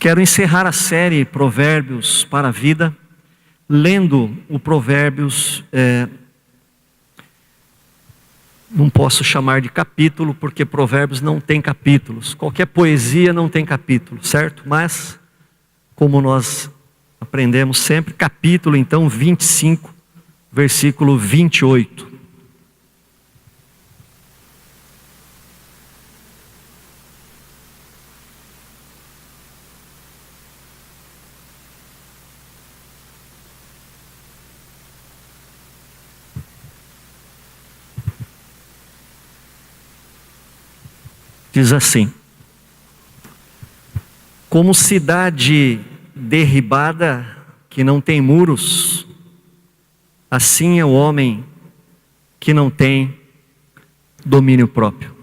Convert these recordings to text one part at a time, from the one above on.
Quero encerrar a série Provérbios para a Vida, lendo o Provérbios, não posso chamar de capítulo, porque Provérbios não tem capítulos. Qualquer poesia não tem capítulo, certo? Mas, como nós aprendemos sempre, capítulo então 25, versículo 28. Diz assim: como cidade derribada que não tem muros, assim é o homem que não tem domínio próprio.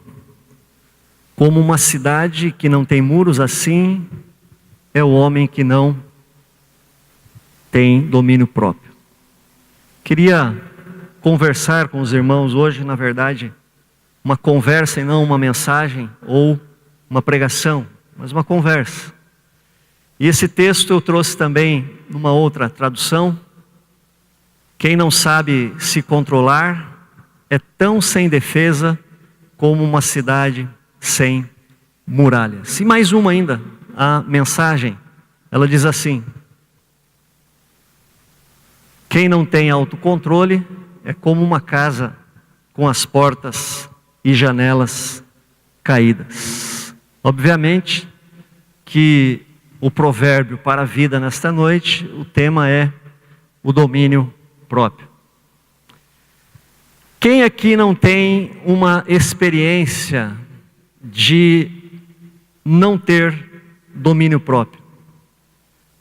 Como uma cidade que não tem muros, assim é o homem que não tem domínio próprio. Queria conversar com os irmãos hoje, na verdade, uma conversa e não uma mensagem ou uma pregação, mas uma conversa. E esse texto eu trouxe também numa outra tradução. Quem não sabe se controlar é tão sem defesa como uma cidade sem muralhas. E mais uma ainda, a mensagem, ela diz assim: quem não tem autocontrole é como uma casa com as portas e janelas caídas. Obviamente que o provérbio para a vida nesta noite, o tema é o domínio próprio. Quem aqui não tem uma experiência de não ter domínio próprio?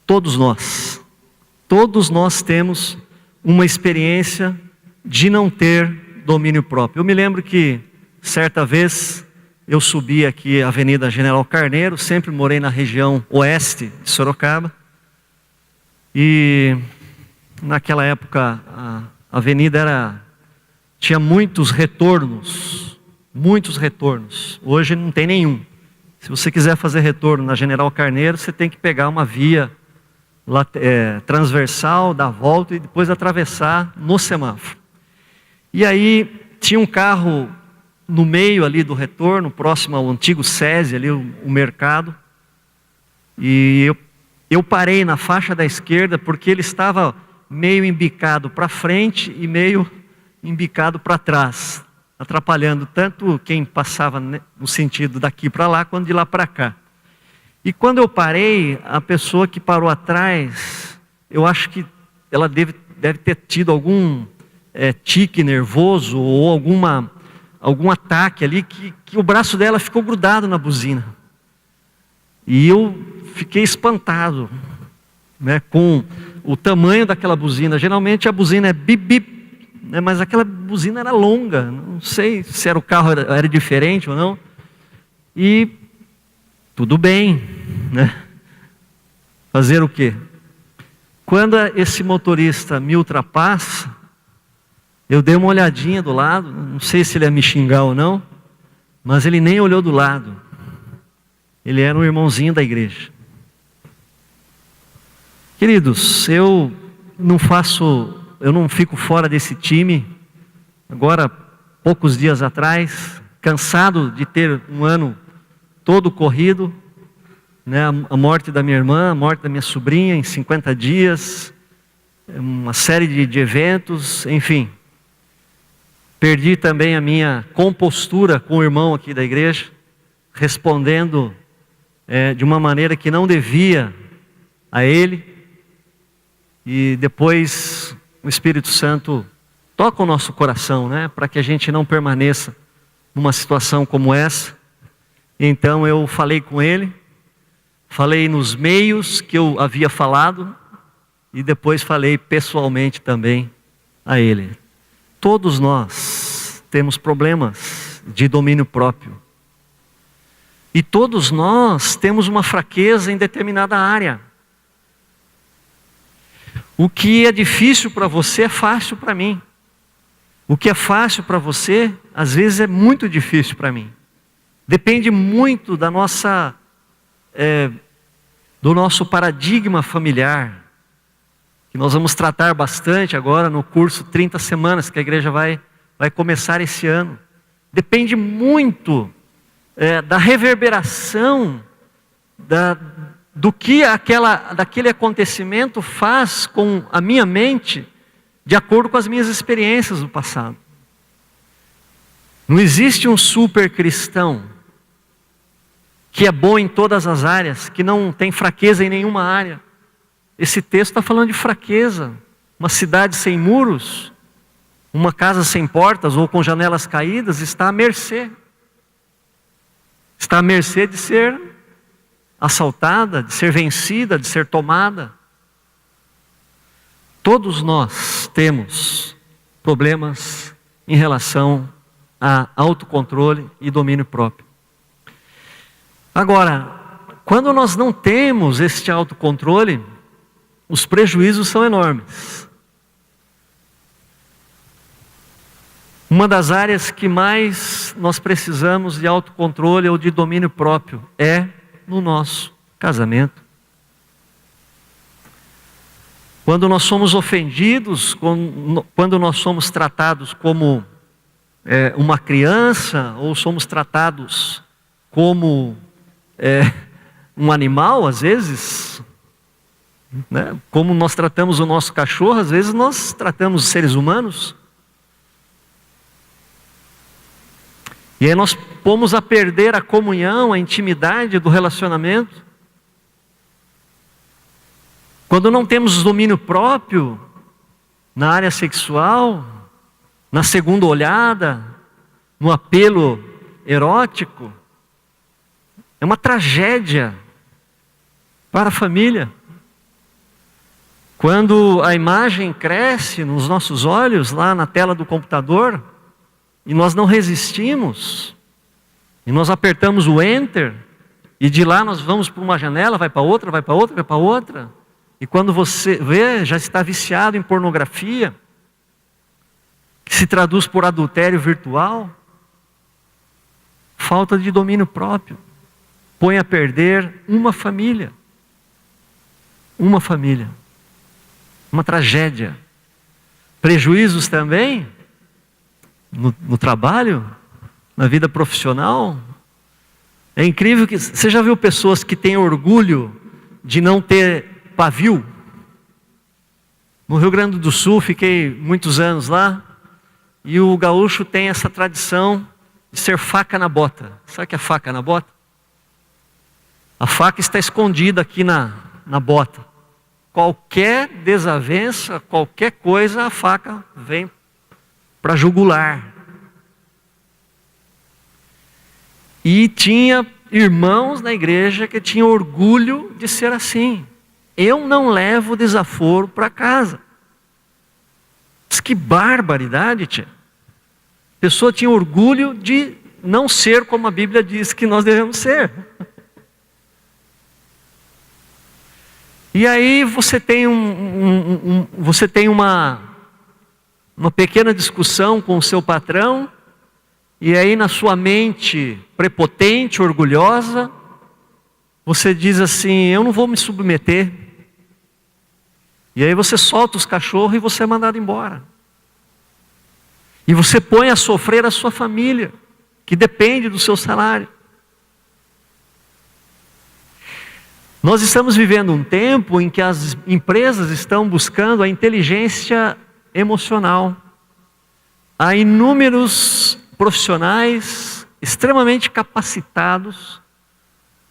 Todos nós temos uma experiência de não ter domínio próprio. Eu me lembro que certa vez eu subi aqui a Avenida General Carneiro, sempre morei na região oeste de Sorocaba, e naquela época a avenida tinha muitos retornos, hoje não tem nenhum. Se você quiser fazer retorno na General Carneiro, você tem que pegar uma via transversal, dar a volta e depois atravessar no semáforo. E aí tinha um carro no meio ali do retorno, próximo ao antigo SESI, ali o mercado, e eu parei na faixa da esquerda porque ele estava meio embicado para frente e meio embicado para trás, atrapalhando tanto quem passava no sentido daqui para lá, quanto de lá para cá. E quando eu parei, a pessoa que parou atrás, eu acho que ela deve ter tido algum tique nervoso ou algum ataque ali, que o braço dela ficou grudado na buzina. E eu fiquei espantado, com o tamanho daquela buzina. Geralmente a buzina é bip bip, mas aquela buzina era longa. Não sei se o carro era diferente ou não. E tudo bem, fazer o quê? Quando esse motorista me ultrapassa, eu dei uma olhadinha do lado, não sei se ele ia me xingar ou não, mas ele nem olhou do lado. Ele era um irmãozinho da igreja. Queridos, eu não fico fora desse time. Agora, poucos dias atrás, cansado de ter um ano todo corrido, a morte da minha irmã, a morte da minha sobrinha em 50 dias, uma série de eventos, enfim. Perdi também a minha compostura com o irmão aqui da igreja, respondendo de uma maneira que não devia a ele. E depois o Espírito Santo toca o nosso coração, para que a gente não permaneça numa situação como essa. Então eu falei com ele, falei nos meios que eu havia falado e depois falei pessoalmente também a ele. Todos nós temos problemas de domínio próprio. E todos nós temos uma fraqueza em determinada área. O que é difícil para você é fácil para mim. O que é fácil para você, às vezes é muito difícil para mim. Depende muito da nossa do nosso paradigma familiar, que nós vamos tratar bastante agora no curso 30 semanas que a igreja vai começar esse ano. Depende muito da reverberação do que daquele acontecimento faz com a minha mente, de acordo com as minhas experiências do passado. Não existe um super cristão que é bom em todas as áreas, que não tem fraqueza em nenhuma área. Esse texto está falando de fraqueza. Uma cidade sem muros, uma casa sem portas ou com janelas caídas, está à mercê. Está à mercê de ser assaltada, de ser vencida, de ser tomada. Todos nós temos problemas em relação a autocontrole e domínio próprio. Agora, quando nós não temos este autocontrole, os prejuízos são enormes. Uma das áreas que mais nós precisamos de autocontrole ou de domínio próprio é no nosso casamento. Quando nós somos ofendidos, quando nós somos tratados como uma criança, ou somos tratados como um animal, às vezes, né? Como nós tratamos o nosso cachorro, às vezes nós tratamos os seres humanos. E aí nós pomos a perder a comunhão, a intimidade do relacionamento. Quando não temos domínio próprio na área sexual, na segunda olhada, no apelo erótico, é uma tragédia para a família. Quando a imagem cresce nos nossos olhos, lá na tela do computador, e nós não resistimos, e nós apertamos o Enter, e de lá nós vamos para uma janela, vai para outra, vai para outra, vai para outra, e quando você vê, já está viciado em pornografia, que se traduz por adultério virtual. Falta de domínio próprio põe a perder uma família. Uma família. Uma tragédia. Prejuízos também no trabalho, na vida profissional. É incrível que... Você já viu pessoas que têm orgulho de não ter pavio? No Rio Grande do Sul, fiquei muitos anos lá, e o gaúcho tem essa tradição de ser faca na bota. Sabe o que é faca na bota? A faca está escondida aqui na bota. Qualquer desavença, qualquer coisa, a faca vem para jugular. E tinha irmãos na igreja que tinham orgulho de ser assim. Eu não levo desaforo para casa. Mas que barbaridade, tia. A pessoa tinha orgulho de não ser como a Bíblia diz que nós devemos ser. E aí você tem uma pequena discussão com o seu patrão, e aí na sua mente prepotente, orgulhosa, você diz assim: eu não vou me submeter. E aí você solta os cachorros e você é mandado embora. E você põe a sofrer a sua família, que depende do seu salário. Nós estamos vivendo um tempo em que as empresas estão buscando a inteligência emocional. Há inúmeros profissionais extremamente capacitados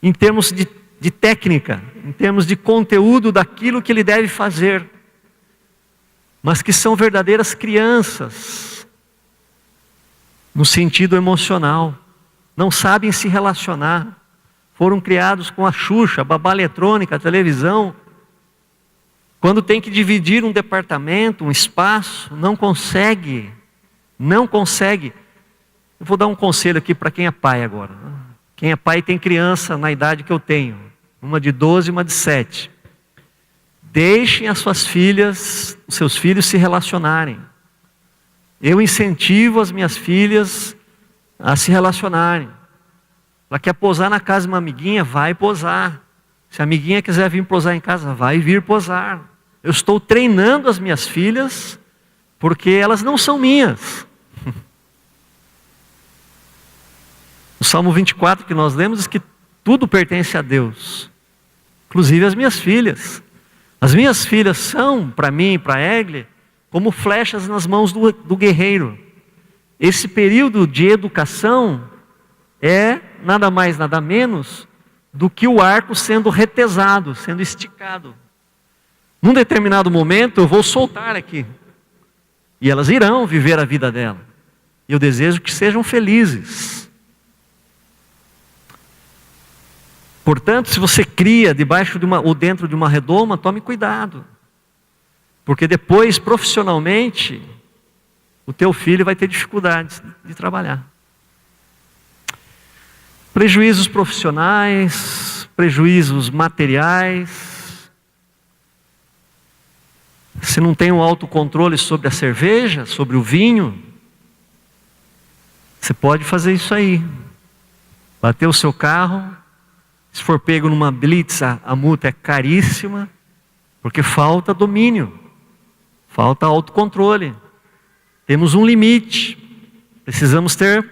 em termos de técnica, em termos de conteúdo daquilo que ele deve fazer, mas que são verdadeiras crianças no sentido emocional, não sabem se relacionar. Foram criados com a Xuxa, a babá eletrônica, a televisão. Quando tem que dividir um departamento, um espaço, não consegue. Eu vou dar um conselho aqui para quem é pai agora. Quem é pai tem criança na idade que eu tenho. Uma de 12 e uma de 7. Deixem as suas filhas, os seus filhos se relacionarem. Eu incentivo as minhas filhas a se relacionarem. Ela quer posar na casa de uma amiguinha, vai posar. Se a amiguinha quiser vir posar em casa, vai vir posar. Eu estou treinando as minhas filhas, porque elas não são minhas. O Salmo 24 que nós lemos diz que tudo pertence a Deus, inclusive as minhas filhas. As minhas filhas são, para mim e para a Egli, como flechas nas mãos do guerreiro. Esse período de educação é nada mais, nada menos do que o arco sendo retesado, sendo esticado. Num determinado momento eu vou soltar aqui, e elas irão viver a vida dela. E eu desejo que sejam felizes. Portanto, se você cria debaixo de ou dentro de uma redoma, tome cuidado. Porque depois, profissionalmente, o teu filho vai ter dificuldades de trabalhar. Prejuízos profissionais, prejuízos materiais. Se não tem um autocontrole sobre a cerveja, sobre o vinho, você pode fazer isso aí. Bater o seu carro, se for pego numa blitz, a multa é caríssima, porque falta domínio, falta autocontrole. Temos um limite, precisamos ter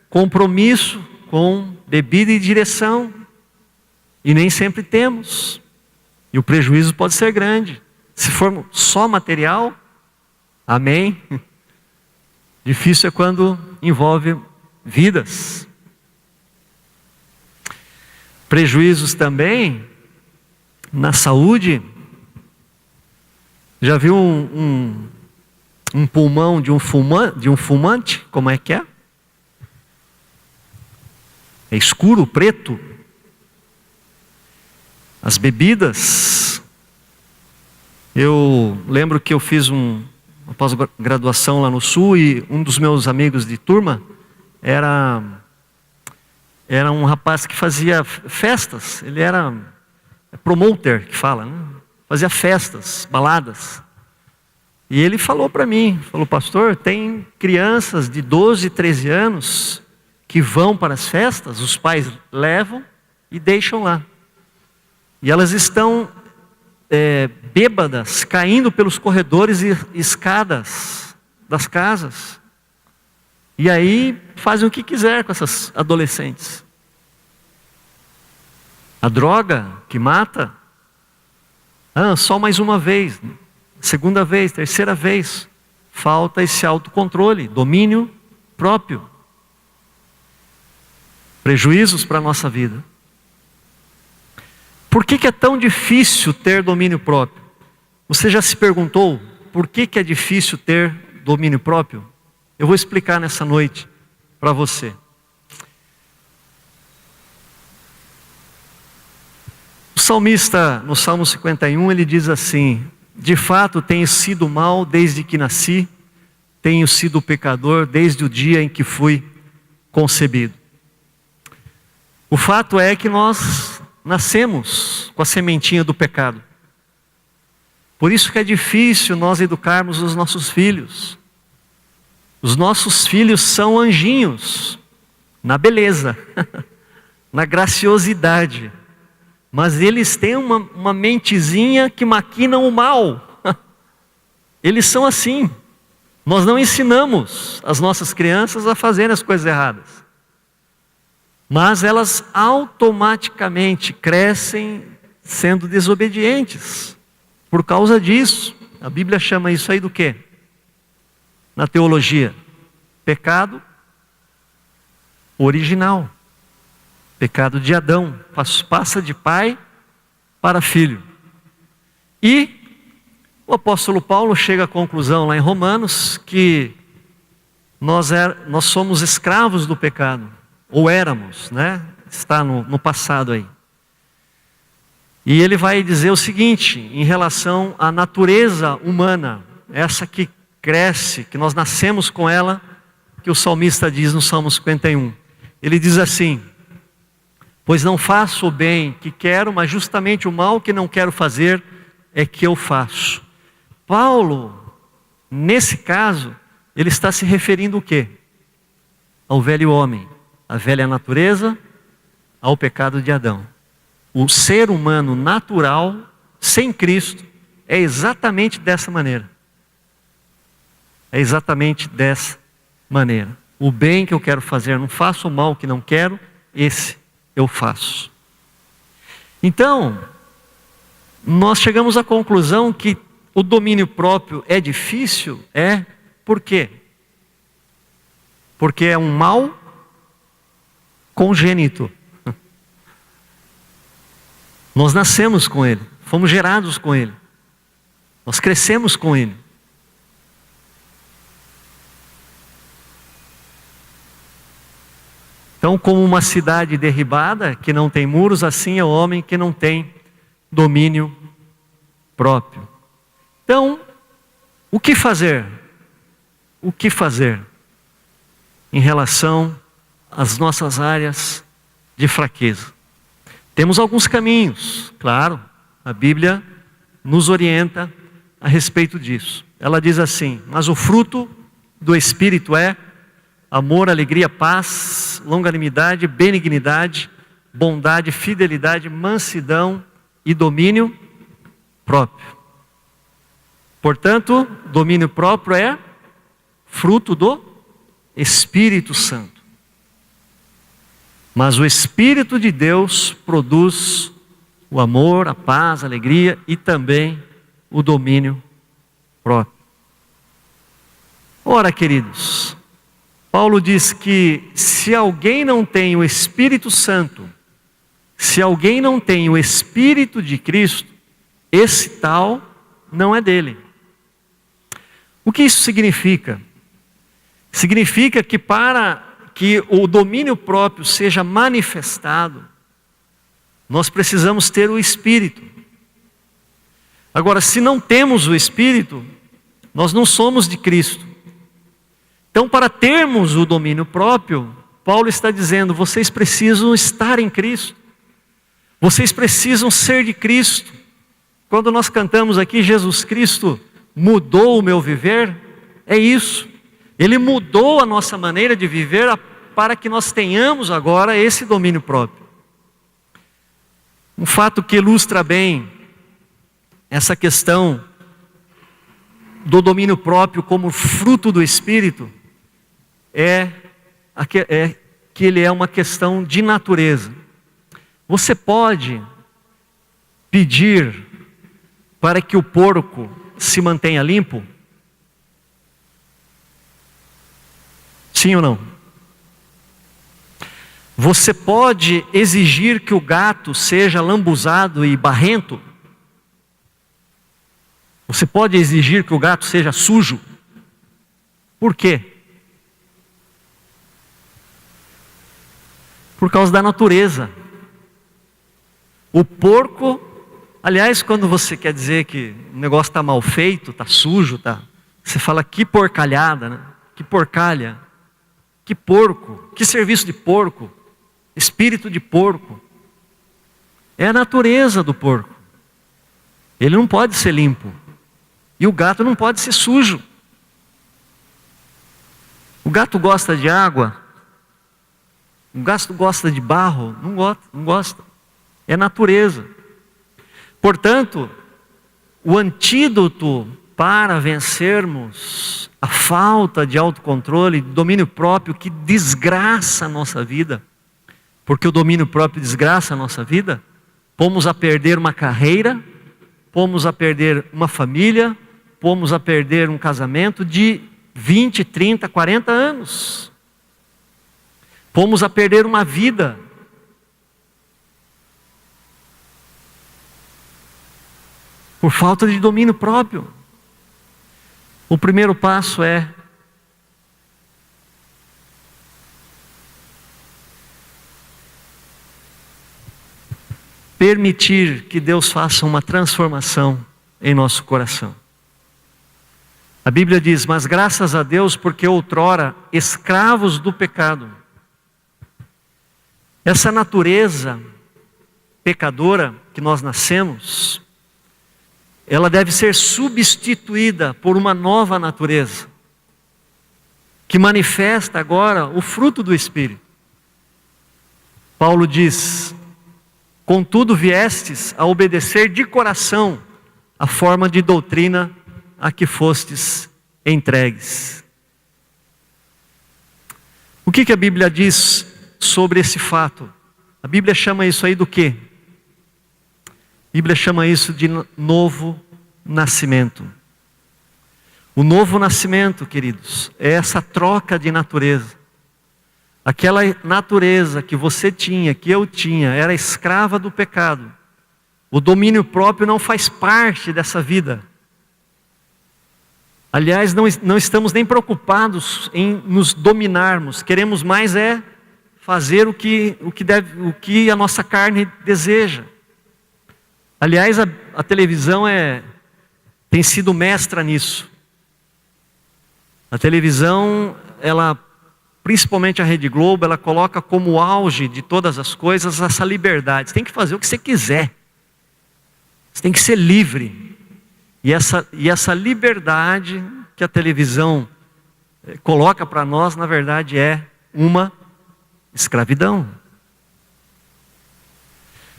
compromisso com bebida e direção, e nem sempre temos, e o prejuízo pode ser grande. Se for só material, amém. Difícil é quando envolve vidas. Prejuízos também na saúde. Já viu um pulmão de um fumante? Como é que é? É escuro, preto. As bebidas. Eu lembro que eu fiz uma pós-graduação lá no Sul, e um dos meus amigos de turma era um rapaz que fazia festas. Ele era promoter, que fala, né? Fazia festas, baladas. E ele falou para mim, falou: pastor, tem crianças de 12, 13 anos que vão para as festas, os pais levam e deixam lá. E elas estão bêbadas, caindo pelos corredores e escadas das casas. E aí fazem o que quiser com essas adolescentes. A droga que mata, só mais uma vez, segunda vez, terceira vez, falta esse autocontrole, domínio próprio. Prejuízos para a nossa vida. Por que é tão difícil ter domínio próprio? Você já se perguntou por que é difícil ter domínio próprio? Eu vou explicar nessa noite para você. O salmista, no Salmo 51, ele diz assim: de fato tenho sido mau desde que nasci, tenho sido pecador desde o dia em que fui concebido. O fato é que nós nascemos com a sementinha do pecado. Por isso que é difícil nós educarmos os nossos filhos. Os nossos filhos são anjinhos, na beleza, na graciosidade. Mas eles têm uma mentezinha que maquina o mal. Eles são assim. Nós não ensinamos as nossas crianças a fazerem as coisas erradas. Mas elas automaticamente crescem sendo desobedientes. Por causa disso, a Bíblia chama isso aí do quê? Na teologia, pecado original. Pecado de Adão, passa de pai para filho. E o apóstolo Paulo chega à conclusão lá em Romanos que nós somos escravos do pecado, ou éramos, né? Está no passado aí. E ele vai dizer o seguinte, em relação à natureza humana, essa que cresce, que nós nascemos com ela, que o salmista diz no Salmo 51. Ele diz assim: pois não faço o bem que quero, mas justamente o mal que não quero fazer é que eu faço. Paulo, nesse caso, ele está se referindo o quê? Ao velho homem, à velha natureza, ao pecado de Adão. O ser humano natural, sem Cristo, é exatamente dessa maneira. É exatamente dessa maneira. O bem que eu quero fazer, não faço o mal que não quero, esse eu faço. Então, nós chegamos à conclusão que o domínio próprio é difícil, por quê? Porque é um mal congênito. Nós nascemos com ele, fomos gerados com ele, nós crescemos com ele. Então, como uma cidade derribada, que não tem muros, assim é o homem que não tem domínio próprio. Então, o que fazer? O que fazer em relação às nossas áreas de fraqueza? Temos alguns caminhos, claro, a Bíblia nos orienta a respeito disso. Ela diz assim: mas o fruto do Espírito é amor, alegria, paz, longanimidade, benignidade, bondade, fidelidade, mansidão e domínio próprio. Portanto, domínio próprio é fruto do Espírito Santo. Mas o Espírito de Deus produz o amor, a paz, a alegria e também o domínio próprio. Ora, queridos, Paulo diz que se alguém não tem o Espírito Santo, se alguém não tem o Espírito de Cristo, esse tal não é dele. O que isso significa? Significa que para que o domínio próprio seja manifestado, nós precisamos ter o Espírito. Agora, se não temos o Espírito, nós não somos de Cristo. Então, para termos o domínio próprio, Paulo está dizendo: vocês precisam estar em Cristo, vocês precisam ser de Cristo. Quando nós cantamos aqui, Jesus Cristo mudou o meu viver, é isso. Ele mudou a nossa maneira de viver para que nós tenhamos agora esse domínio próprio. Um fato que ilustra bem essa questão do domínio próprio como fruto do Espírito é que ele é uma questão de natureza. Você pode pedir para que o porco se mantenha limpo? Sim ou não? Você pode exigir que o gato seja lambuzado e barrento? Você pode exigir que o gato seja sujo? Por quê? Por causa da natureza. O porco, aliás, quando você quer dizer que o negócio está mal feito, está sujo, você fala que porcalhada, né? Que porcalha, que porco, que serviço de porco, espírito de porco. É a natureza do porco. Ele não pode ser limpo. E o gato não pode ser sujo. O gato gosta de água. O gato gosta de barro. Não gosta. É natureza. Portanto, o antídoto para vencermos a falta de autocontrole, de domínio próprio que desgraça a nossa vida, porque o domínio próprio desgraça a nossa vida, pomos a perder uma carreira, pomos a perder uma família, pomos a perder um casamento de 20, 30, 40 anos. Pomos a perder uma vida. Por falta de domínio próprio. O primeiro passo é permitir que Deus faça uma transformação em nosso coração. A Bíblia diz: mas graças a Deus, porque outrora escravos do pecado. Essa natureza pecadora que nós nascemos, ela deve ser substituída por uma nova natureza, que manifesta agora o fruto do Espírito. Paulo diz Contudo, viestes a obedecer de coração a forma de doutrina a que fostes entregues. O que a Bíblia diz sobre esse fato? A Bíblia chama isso aí do quê? A Bíblia chama isso de novo nascimento. O novo nascimento, queridos, é essa troca de natureza. Aquela natureza que você tinha, que eu tinha, era escrava do pecado. O domínio próprio não faz parte dessa vida. Aliás, não estamos nem preocupados em nos dominarmos. Queremos mais fazer o que a nossa carne deseja. Aliás, a televisão tem sido mestra nisso. A televisão, principalmente a Rede Globo, ela coloca como auge de todas as coisas essa liberdade. Você tem que fazer o que você quiser. Você tem que ser livre. E essa liberdade que a televisão coloca para nós, na verdade, é uma escravidão.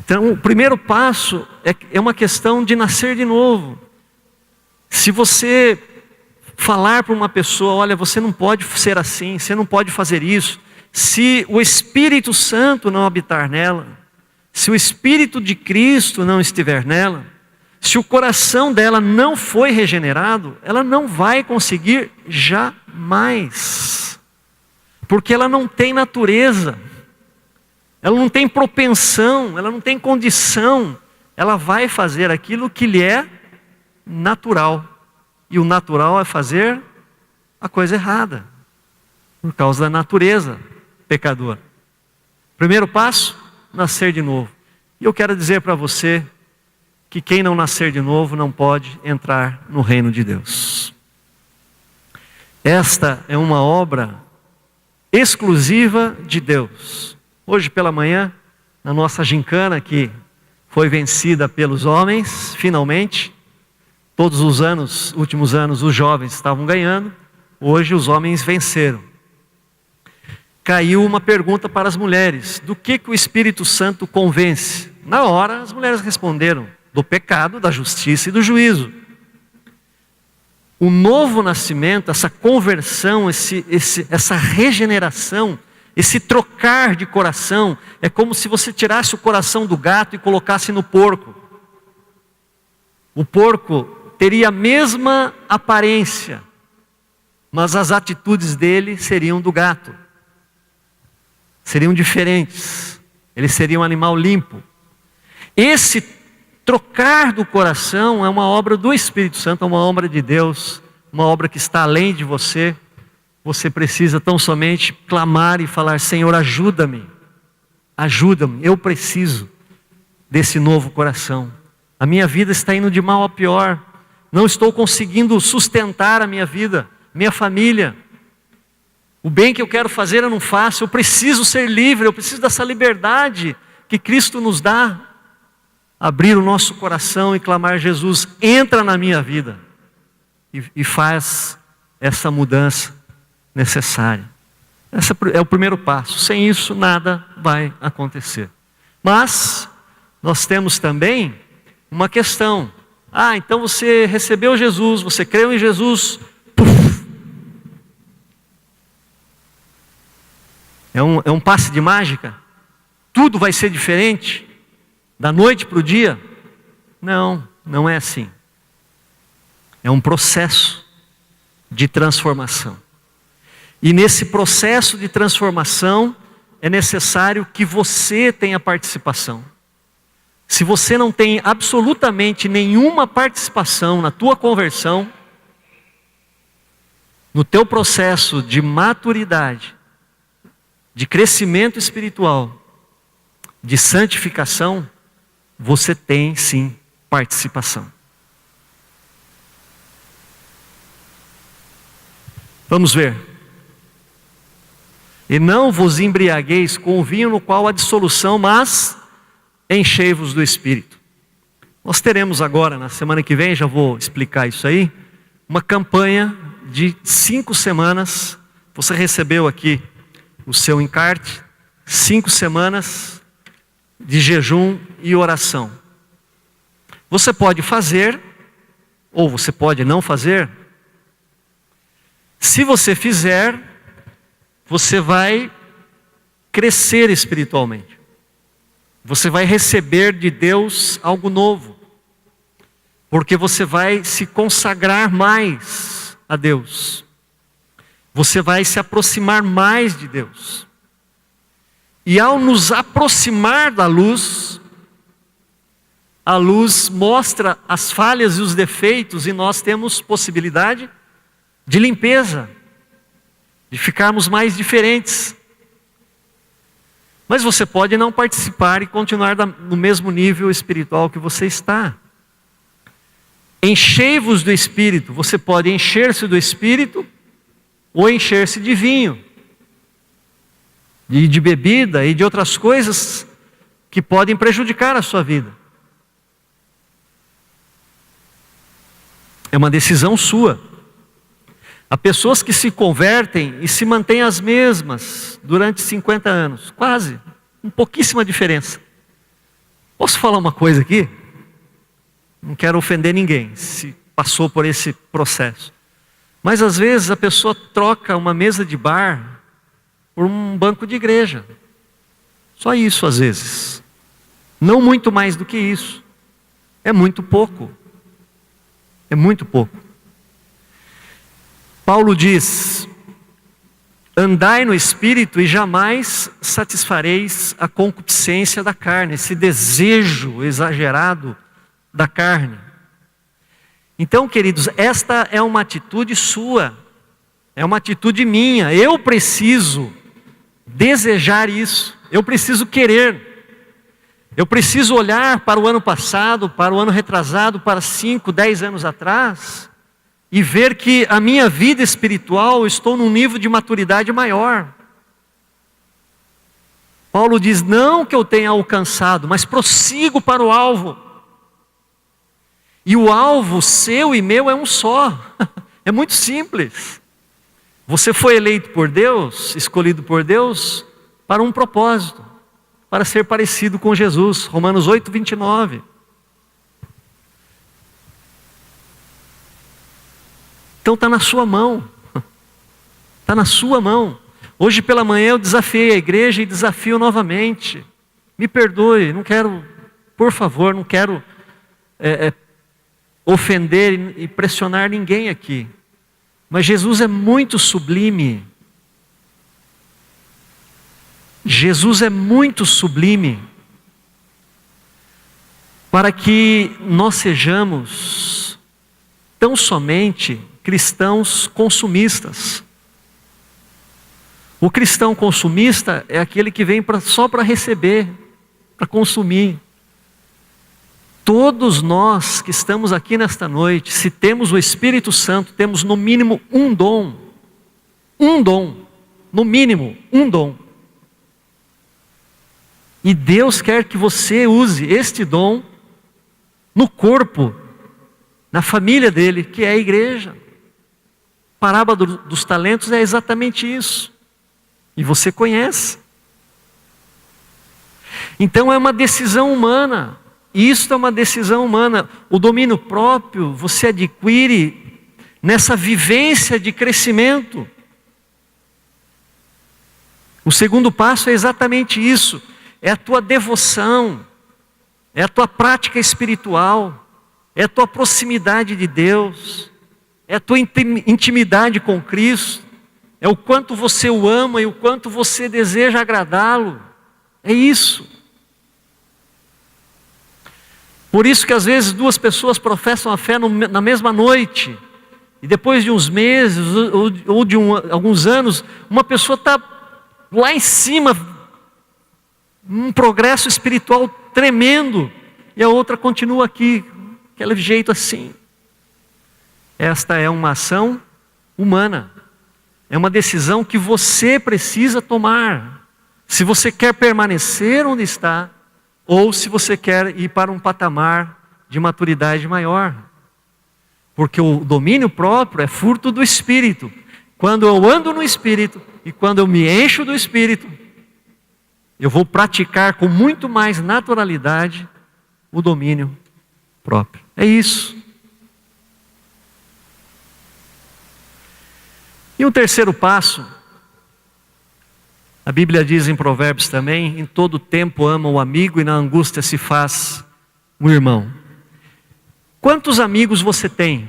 Então, o primeiro passo é uma questão de nascer de novo. Se você falar para uma pessoa, olha, você não pode ser assim, você não pode fazer isso, se o Espírito Santo não habitar nela, se o Espírito de Cristo não estiver nela, se o coração dela não foi regenerado, ela não vai conseguir jamais. Porque ela não tem natureza, ela não tem propensão, ela não tem condição. Ela vai fazer aquilo que lhe é natural. E o natural é fazer a coisa errada, por causa da natureza pecadora. Primeiro passo, nascer de novo. E eu quero dizer para você que quem não nascer de novo não pode entrar no reino de Deus. Esta é uma obra exclusiva de Deus. Hoje pela manhã, na nossa gincana que foi vencida pelos homens, finalmente, todos os últimos anos, os jovens estavam ganhando, hoje os homens venceram. Caiu uma pergunta para as mulheres: do que o Espírito Santo convence? Na hora as mulheres responderam: do pecado, da justiça e do juízo. O novo nascimento, essa conversão, essa regeneração, esse trocar de coração, é como se você tirasse o coração do gato e colocasse no porco. O porco teria a mesma aparência, mas as atitudes dele seriam do gato. Seriam diferentes. Ele seria um animal limpo. Esse trocar do coração é uma obra do Espírito Santo, é uma obra de Deus, uma obra que está além de você. Você precisa tão somente clamar e falar: Senhor, ajuda-me, ajuda-me, eu preciso desse novo coração. A minha vida está indo de mal a pior, não estou conseguindo sustentar a minha vida, minha família. O bem que eu quero fazer eu não faço, eu preciso ser livre, eu preciso dessa liberdade que Cristo nos dá. Abrir o nosso coração e clamar: Jesus, entra na minha vida e faz essa mudança necessária. Esse é o primeiro passo. Sem isso nada vai acontecer. Mas nós temos também uma questão. Então você recebeu Jesus, você creu em Jesus, puf. É um passe de mágica? Tudo vai ser diferente? Da noite para o dia? Não, não é assim. É um processo de transformação. E nesse processo de transformação é necessário que você tenha participação. Se você não tem absolutamente nenhuma participação na tua conversão, no teu processo de maturidade, de crescimento espiritual, de santificação, você tem sim participação. Vamos ver. E não vos embriagueis com o vinho no qual há dissolução, mas enchei-vos do Espírito. Nós teremos agora, na semana que vem, já vou explicar isso aí, uma campanha de 5 semanas. Você recebeu aqui o seu encarte, 5 semanas. de jejum e oração. Você pode fazer, ou você pode não fazer. Se você fizer, você vai crescer espiritualmente. Você vai receber de Deus algo novo. Porque você vai se consagrar mais a Deus. Você vai se aproximar mais de Deus. E ao nos aproximar da luz, a luz mostra as falhas e os defeitos, e nós temos possibilidade de limpeza, de ficarmos mais diferentes. Mas você pode não participar e continuar no mesmo nível espiritual que você está. Enchei-vos do Espírito. Você pode encher-se do Espírito ou encher-se de vinho, de bebida e de outras coisas que podem prejudicar a sua vida. É uma decisão sua. Há pessoas que se convertem e se mantêm as mesmas durante 50 anos, quase, com pouquíssima diferença. Posso falar uma coisa aqui? Não quero ofender ninguém, se passou por esse processo. Mas às vezes a pessoa troca uma mesa de bar por um banco de igreja. Só isso às vezes. Não muito mais do que isso. É muito pouco. É muito pouco. Paulo diz: andai no Espírito e jamais satisfareis a concupiscência da carne, esse desejo exagerado da carne. Então, queridos, esta é uma atitude sua, é uma atitude minha. Eu preciso desejar isso, eu preciso querer, eu preciso olhar para o ano passado, para o ano retrasado, para 5, 10 anos atrás, e ver que a minha vida espiritual, estou num nível de maturidade maior. Paulo diz, não que eu tenha alcançado, mas prossigo para o alvo. E o alvo seu e meu é um só. É muito simples. Você foi eleito por Deus, escolhido por Deus, para um propósito, para ser parecido com Jesus. Romanos 8, 29. Então está na sua mão. Está na sua mão. Hoje pela manhã eu desafiei a igreja e desafio novamente. Me perdoe, não quero, por favor, não quero ofender e pressionar ninguém aqui. Mas Jesus é muito sublime. Jesus é muito sublime para que nós sejamos tão somente cristãos consumistas. O cristão consumista é aquele que vem só para receber, para consumir. Todos nós que estamos aqui nesta noite, se temos o Espírito Santo, temos no mínimo um dom, no mínimo um dom. E Deus quer que você use este dom no corpo, na família dele, que é a igreja. A parábola dos talentos é exatamente isso. E você conhece. Então é uma decisão humana. Isto é uma decisão humana. O domínio próprio você adquire nessa vivência de crescimento. O segundo passo é exatamente isso. É a tua devoção. É a tua prática espiritual. É a tua proximidade de Deus. É a tua intimidade com Cristo. É o quanto você o ama e o quanto você deseja agradá-lo. É isso. Por isso que às vezes duas pessoas professam a fé na mesma noite, e depois de uns meses ou de alguns anos, uma pessoa está lá em cima, um progresso espiritual tremendo, e a outra continua aqui, aquele jeito assim. Esta é uma ação humana, é uma decisão que você precisa tomar, se você quer permanecer onde está, ou se você quer ir para um patamar de maturidade maior. Porque o domínio próprio é fruto do Espírito. Quando eu ando no Espírito, e quando eu me encho do Espírito, eu vou praticar com muito mais naturalidade o domínio próprio. É isso. E o terceiro passo, a Bíblia diz em Provérbios também: em todo tempo ama o amigo e na angústia se faz um irmão. Quantos amigos você tem?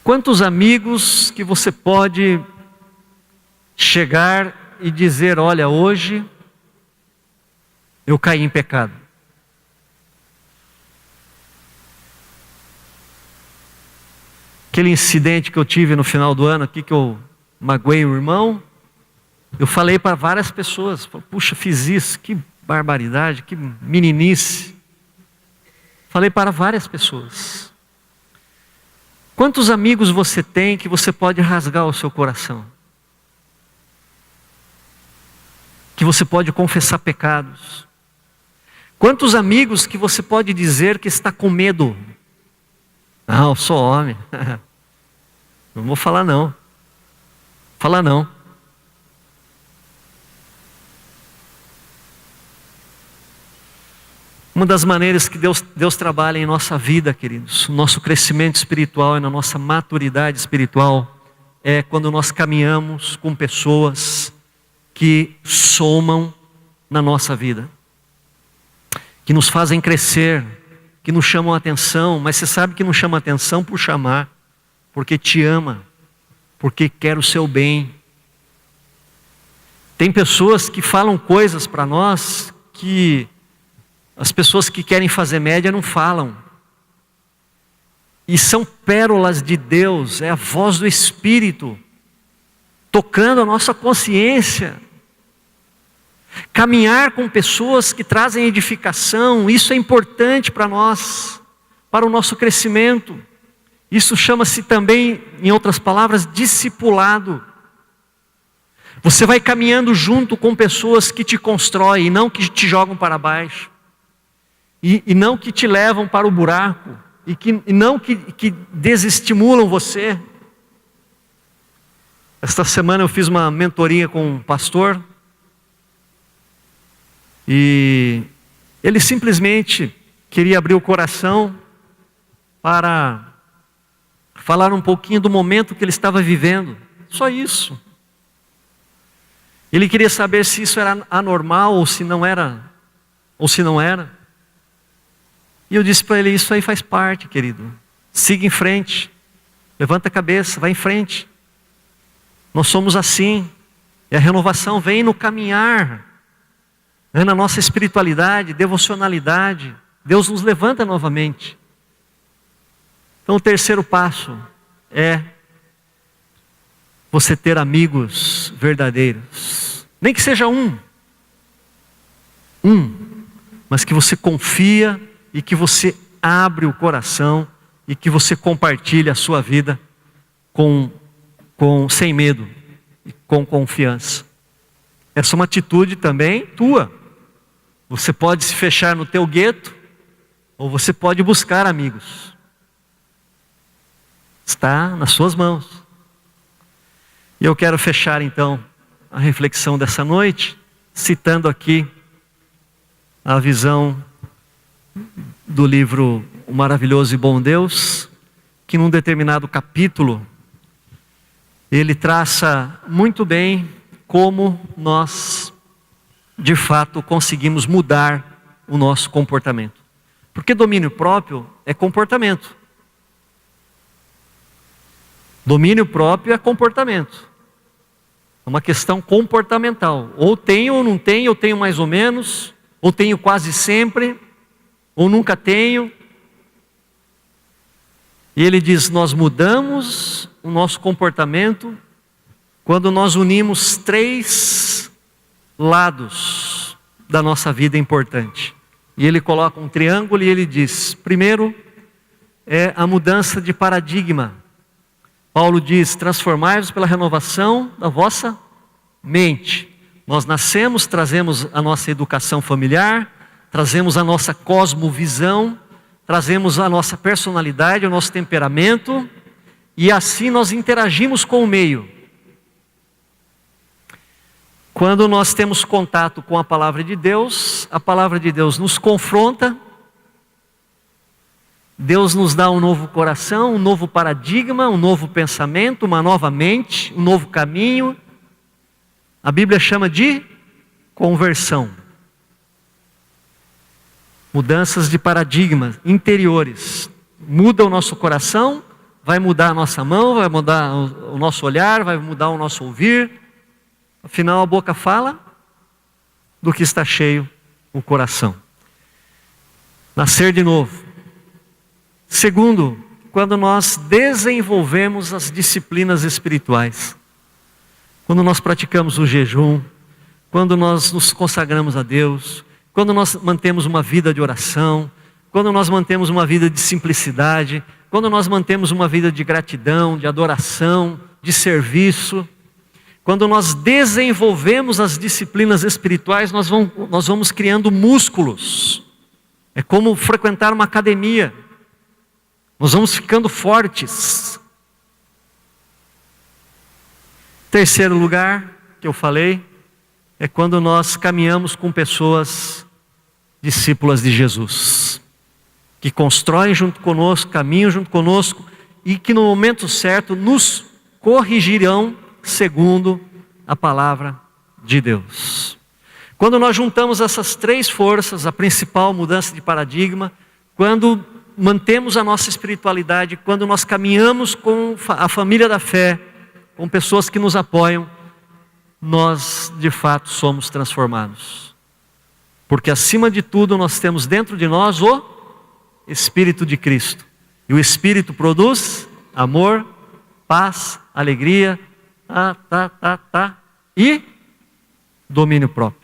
Quantos amigos que você pode chegar e dizer: olha, hoje eu caí em pecado. Aquele incidente que eu tive no final do ano aqui, que eu magoei o irmão, eu falei para várias pessoas: puxa, fiz isso, que barbaridade, que meninice. Falei para várias pessoas. Quantos amigos você tem que você pode rasgar o seu coração? Que você pode confessar pecados? Quantos amigos que você pode dizer que está com medo? Não, eu sou homem. Não vou falar não. Falar não. Uma das maneiras que Deus trabalha em nossa vida, queridos, no nosso crescimento espiritual e na nossa maturidade espiritual, é quando nós caminhamos com pessoas que somam na nossa vida, que nos fazem crescer, que nos chamam a atenção. Mas você sabe que não chama atenção por chamar, porque te ama, porque quer o seu bem. Tem pessoas que falam coisas para nós que as pessoas que querem fazer média não falam. E são pérolas de Deus, é a voz do Espírito tocando a nossa consciência. Caminhar com pessoas que trazem edificação, isso é importante para nós, para o nosso crescimento. Isso chama-se também, em outras palavras, discipulado. Você vai caminhando junto com pessoas que te constroem e não que te jogam para baixo. E não que te levam para o buraco, e não que desestimulam você. Esta semana eu fiz uma mentoria com um pastor, e ele simplesmente queria abrir o coração para falar um pouquinho do momento que ele estava vivendo, só isso. Ele queria saber se isso era anormal ou se não era, E eu disse para ele: isso aí faz parte, querido. Siga em frente. Levanta a cabeça, vai em frente. Nós somos assim. E a renovação vem no caminhar, na nossa espiritualidade, devocionalidade. Deus nos levanta novamente. Então o terceiro passo é você ter amigos verdadeiros. Nem que seja um, mas que você confia e que você abre o coração e que você compartilha a sua vida sem medo e com confiança. Essa é uma atitude também tua. Você pode se fechar no teu gueto, ou você pode buscar amigos. Está nas suas mãos. E eu quero fechar então a reflexão dessa noite, citando aqui a visão do livro O Maravilhoso e Bom Deus, que num determinado capítulo, ele traça muito bem como nós, de fato, conseguimos mudar o nosso comportamento. Porque domínio próprio é comportamento. Domínio próprio é comportamento. É uma questão comportamental. Ou tenho ou não tenho, ou tenho mais ou menos, ou tenho quase sempre, ou nunca tenho. E ele diz: nós mudamos o nosso comportamento quando nós unimos 3 lados da nossa vida importante. E ele coloca um triângulo e ele diz: primeiro é a mudança de paradigma. Paulo diz: transformai-vos pela renovação da vossa mente. Nós nascemos, trazemos a nossa educação familiar, trazemos a nossa cosmovisão, trazemos a nossa personalidade, o nosso temperamento, e assim nós interagimos com o meio. Quando nós temos contato com a palavra de Deus nos confronta, Deus nos dá um novo coração, um novo paradigma, um novo pensamento, uma nova mente, um novo caminho. A Bíblia chama de conversão. Mudanças de paradigmas interiores. Muda o nosso coração, vai mudar a nossa mão, vai mudar o nosso olhar, vai mudar o nosso ouvir. Afinal, a boca fala do que está cheio o coração. Nascer de novo. Segundo, quando nós desenvolvemos as disciplinas espirituais. Quando nós praticamos o jejum, quando nós nos consagramos a Deus, quando nós mantemos uma vida de oração, quando nós mantemos uma vida de simplicidade, quando nós mantemos uma vida de gratidão, de adoração, de serviço, quando nós desenvolvemos as disciplinas espirituais, nós vamos criando músculos. É como frequentar uma academia. Nós vamos ficando fortes. Terceiro lugar que eu falei é quando nós caminhamos com pessoas discípulas de Jesus, que constroem junto conosco, caminham junto conosco e que no momento certo nos corrigirão segundo a palavra de Deus. Quando nós juntamos essas três forças, a principal mudança de paradigma, quando mantemos a nossa espiritualidade, quando nós caminhamos com a família da fé, com pessoas que nos apoiam, nós de fato somos transformados. Porque acima de tudo nós temos dentro de nós o Espírito de Cristo. E o Espírito produz amor, paz, alegria, e domínio próprio.